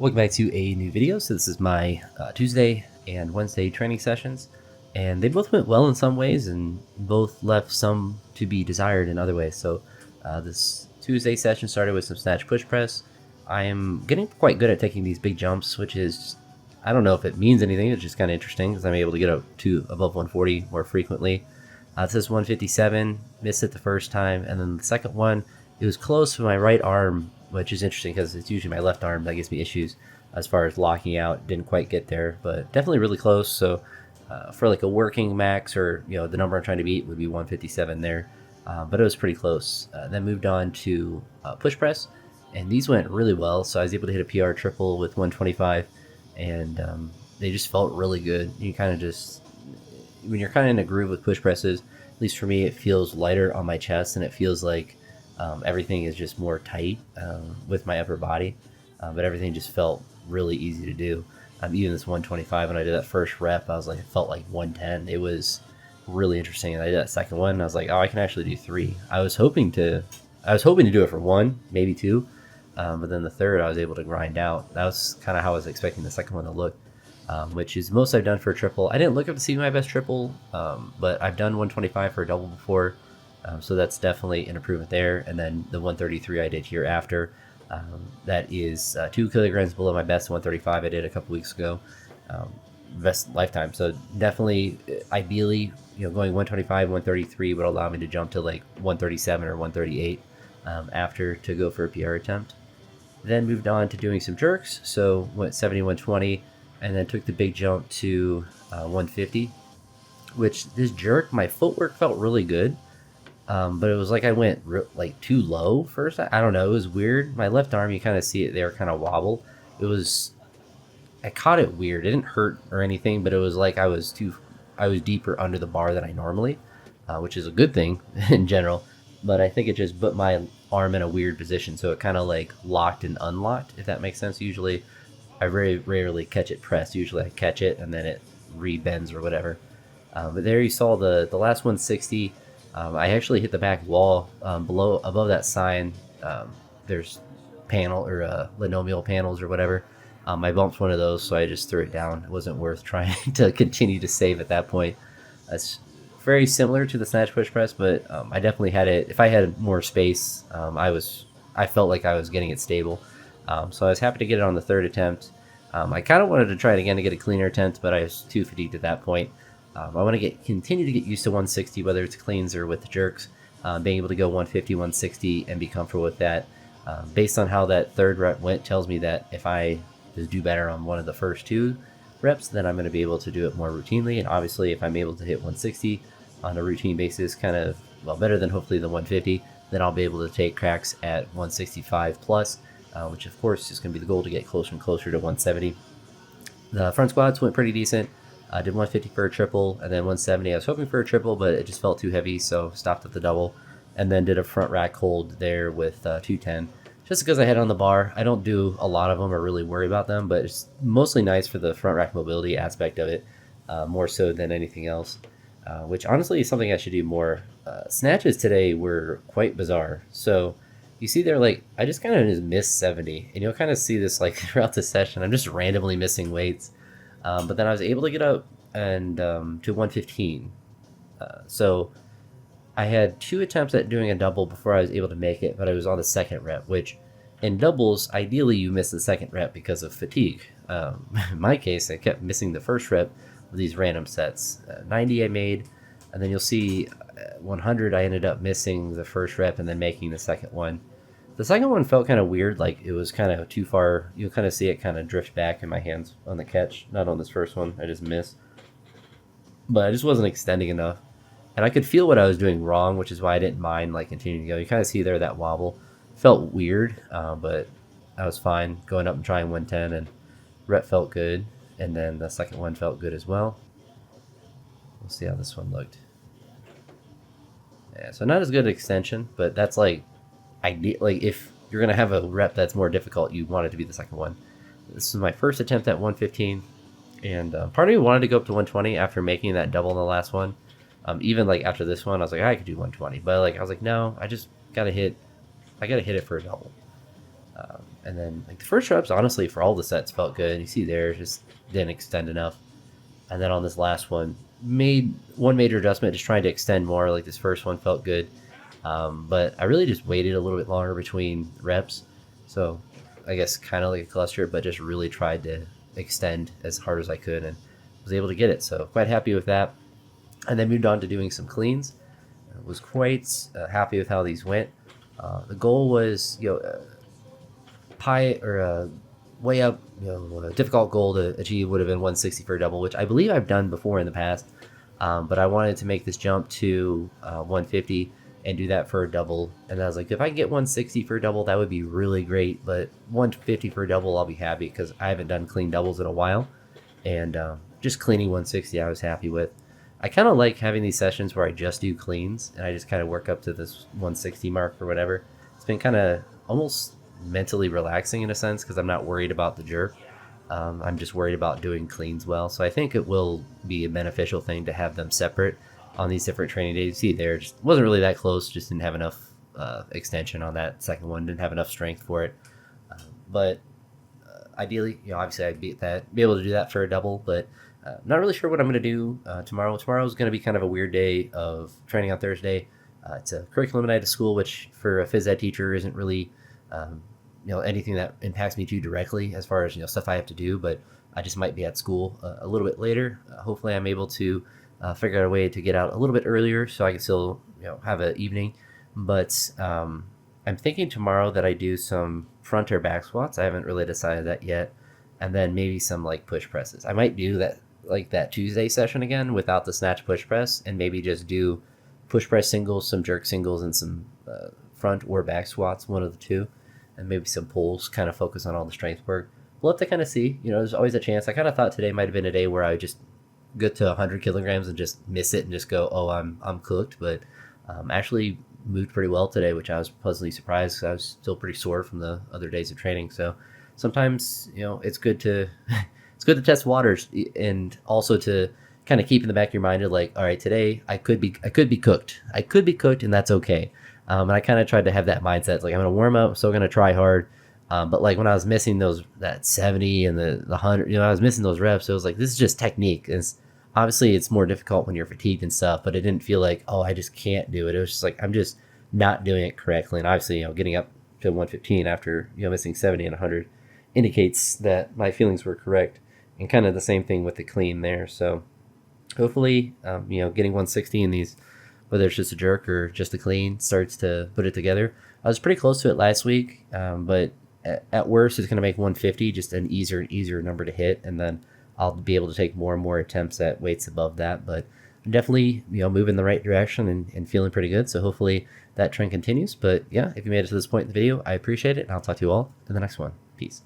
Welcome back to a new video. So this is my Tuesday and Wednesday training sessions, and they both went well in some ways and both left some to be desired in other ways. So this Tuesday session started with some snatch push press. I am getting quite good at taking these big jumps, which is, I don't know if it means anything, it's just kind of interesting because I'm able to get up to above 140 more frequently. This is 157, missed it the first time, and then the second one, it was close with my right arm, which is interesting because it's usually my left arm that gives me issues as far as locking out. Didn't quite get there, but definitely really close. So for like a working max, or the number I'm trying to beat would be 157 there, but it was pretty close. Then moved on to push press, and these went really well. So I was able to hit a PR triple with 125, and they just felt really good. You kind of just, when you're kind of in a groove with push presses, at least for me, it feels lighter on my chest, and it feels like everything is just more tight with my upper body, but everything just felt really easy to do. Even this 125, when I did that first rep, I was like, it felt like 110. It was really interesting. And I did that second one, and I was like, oh, I can actually do 3. I was hoping to do it for 1, maybe 2, but then the third I was able to grind out. That was kind of how I was expecting the second one to look, which is most I've done for a triple. I didn't look up to see my best triple, but I've done 125 for a double before. So that's definitely an improvement there. And then the 133 I did here after, that is 2 kilograms below my best 135 I did a couple weeks ago, best lifetime. So definitely, ideally, going 125, 133 would allow me to jump to like 137 or 138 after to go for a PR attempt. Then moved on to doing some jerks. So went 70, 120, and then took the big jump to 150, which this jerk, my footwork felt really good. But it was like I went too low first. I don't know. It was weird. My left arm, you kind of see it there, kind of wobble. I caught it weird. It didn't hurt or anything, but it was like I was deeper under the bar than I normally, which is a good thing in general. But I think it just put my arm in a weird position, so it kind of like locked and unlocked, if that makes sense. Usually, I very rarely catch it pressed. Usually, I catch it and then it rebends or whatever. But there you saw the last 160. I actually hit the back wall above that sign. There's panel or linoleum panels or whatever. I bumped one of those, so I just threw it down. It wasn't worth trying to continue to save at that point. That's very similar to the snatch push press, but I definitely had it. If I had more space, I felt like I was getting it stable. So I was happy to get it on the third attempt. I kind of wanted to try it again to get a cleaner attempt, but I was too fatigued at that point. I want to continue to get used to 160, whether it's cleans or with the jerks, being able to go 150, 160 and be comfortable with that. Based on how that third rep went, tells me that if I just do better on one of the first 2 reps, then I'm going to be able to do it more routinely. And obviously, if I'm able to hit 160 on a routine basis, better than hopefully the 150, then I'll be able to take cracks at 165 plus, which of course is going to be the goal, to get closer and closer to 170. The front squats went pretty decent. I did 150 for a triple, and then 170. I was hoping for a triple, but it just felt too heavy, so stopped at the double. And then did a front rack hold there with 210. Just because I had on the bar. I don't do a lot of them or really worry about them, but it's mostly nice for the front rack mobility aspect of it, more so than anything else, which honestly is something I should do more. Snatches today were quite bizarre. So you see there, I just kind of just missed 70, and you'll kind of see this throughout the session. I'm just randomly missing weights. But then I was able to get up and to 115. So I had 2 attempts at doing a double before I was able to make it, but I was on the second rep, which in doubles, ideally you miss the second rep because of fatigue. In my case, I kept missing the first rep with these random sets. 90 I made, and then you'll see 100 I ended up missing the first rep and then making the second one. The second one felt kind of weird, like it was kind of too far. You'll kind of see it kind of drift back in my hands on the catch. Not on this first one, I just missed. But I just wasn't extending enough. And I could feel what I was doing wrong, which is why I didn't mind continuing to go. You kind of see there that wobble. Felt weird, but I was fine going up and trying 110, and rep felt good. And then the second one felt good as well. We'll see how this one looked. Yeah, so not as good extension, but that's if you're gonna have a rep that's more difficult, you want it to be the second one. This is my first attempt at 115, and part of me wanted to go up to 120 after making that double in the last one. Even after this one, I was like, I could do 120, but I was like, no, I gotta hit it for a double. And then like the first reps, honestly, for all the sets felt good. You see there, just didn't extend enough. And then on this last one, made one major adjustment, just trying to extend more. Like this first one felt good, but I really just waited a little bit longer between reps. So I guess kind of like a cluster, but just really tried to extend as hard as I could and was able to get it. So quite happy with that. And then moved on to doing some cleans. Was quite happy with how these went. The goal was, way up, a difficult goal to achieve would have been 160 for a double, which I believe I've done before in the past. But I wanted to make this jump to 150 and do that for a double. And I was like, if I can get 160 for a double, that would be really great. But 150 for a double, I'll be happy because I haven't done clean doubles in a while. And just cleaning 160, I was happy with. I kind of like having these sessions where I just do cleans and I just kind of work up to this 160 mark or whatever. It's been kind of almost mentally relaxing in a sense because I'm not worried about the jerk. I'm just worried about doing cleans well. So I think it will be a beneficial thing to have them separate on these different training days. See, there just wasn't really that close. Just didn't have enough extension on that second one. Didn't have enough strength for it. But ideally, obviously I'd be able to do that for a double. But not really sure what I'm going to do tomorrow. Tomorrow is going to be kind of a weird day of training on Thursday. It's a curriculum night at school, which for a phys ed teacher isn't really anything that impacts me too directly as far as stuff I have to do. But I just might be at school a little bit later. Hopefully I'm able to figure out a way to get out a little bit earlier so I can still have an evening. But I'm thinking tomorrow that I do some front or back squats. I haven't really decided that yet. And then maybe some like push presses. I might do that like that Tuesday session again without the snatch push press and maybe just do push press singles, some jerk singles, and some front or back squats, one of the two, and maybe some pulls, kind of focus on all the strength work. We'll have to kind of see. There's always a chance. I kind of thought today might have been a day where I would just get to 100 kilograms and just miss it and just go, oh, I'm cooked. But actually moved pretty well today, which I was pleasantly surprised because I was still pretty sore from the other days of training. So sometimes, it's good to it's good to test waters and also to kind of keep in the back of your mind of like, all right, today I could be cooked. I could be cooked, and that's okay. And I kind of tried to have that mindset. It's like, I'm going to warm up, so I'm going to try hard. But like when I was missing that 70 and the 100, I was missing those reps. So it was like, this is just technique. Obviously it's more difficult when you're fatigued and stuff, but it didn't feel like, oh, I just can't do it. It was just like, I'm just not doing it correctly. And obviously, getting up to 115 after, missing 70 and 100 indicates that my feelings were correct, and kind of the same thing with the clean there. So hopefully, getting 160 in these, whether it's just a jerk or just a clean, starts to put it together. I was pretty close to it last week, but at worst, it's going to make 150 just an easier number to hit, and then I'll be able to take more and more attempts at weights above that. But I'm definitely, moving in the right direction and feeling pretty good. So hopefully that trend continues. But yeah, if you made it to this point in the video, I appreciate it, and I'll talk to you all in the next one. Peace.